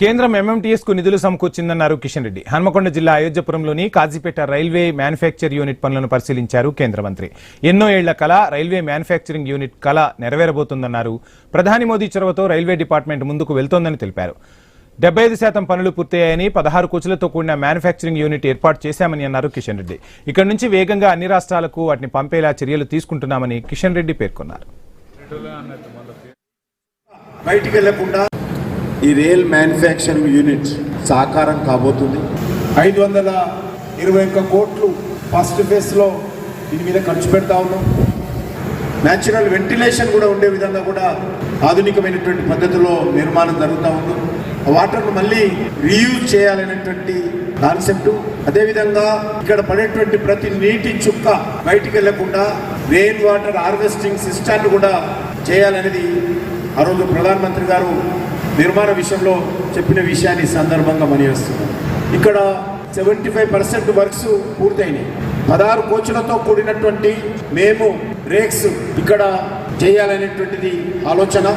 కేంద్రం ఎంఎంటీఎస్ కు నిధులు సమకూర్చిందన్నారు కిషన్ రెడ్డి. హన్మకొండ జిల్లా అయోధ్యపురంలోని కాజీపేట రైల్వే మ్యానుఫ్యాక్చర్ యూనిట్ పనులను పరిశీలించారు కేంద్ర మంత్రి. ఎన్నో ఏళ్ల కళ రైల్వే మ్యానుఫ్యాక్చరింగ్ యూనిట్ కళ నెరవేరబోతుందన్నారు. ప్రధాని మోదీ చొరవతో రైల్వే డిపార్ట్మెంట్ ముందుకు వెళ్తోందని తెలిపారు. 75% పనులు పూర్తయ్యాయని, 16 కోచ్లతో కూడిన మ్యానుఫ్యాక్చరింగ్ యూనిట్ ఏర్పాటు చేశామని అన్నారు కిషన్ రెడ్డి. ఇక్కడి నుంచి వేగంగా అన్ని రాష్ట్రాలకు వాటిని పంపేలా చర్యలు తీసుకుంటున్నామని కిషన్ రెడ్డి పేర్కొన్నారు. ఈ రైల్ మ్యానుఫ్యాక్చరింగ్ యూనిట్ సాకారం కాబోతుంది. 521 కోట్లు ఫస్ట్ ఫేజ్లో దీని మీద ఖర్చు పెడతా ఉన్నాం. న్యాచురల్ వెంటిలేషన్ కూడా ఉండే విధంగా కూడా ఆధునికమైనటువంటి పద్ధతిలో నిర్మాణం జరుగుతూ ఉంది. వాటర్ను మళ్ళీ రీయూజ్ చేయాలనేటువంటి కాన్సెప్ట్. అదేవిధంగా ఇక్కడ పడేటువంటి ప్రతి నీటి చుక్క బయటికి వెళ్లకుండా రెయిన్ వాటర్ హార్వెస్టింగ్ సిస్టాన్ని కూడా చేయాలనేది ఆ రోజు ప్రధానమంత్రి గారు నిర్మాణ విషయంలో చెప్పిన విషయాన్ని సందర్భంగా మనవేస్తున్నాం. ఇక్కడ 75% వర్క్స్ పూర్తయినాయి. 16 కోచ్లతో కూడినటువంటి మేము రేక్స్ ఇక్కడ చేయాలనేటువంటిది ఆలోచన.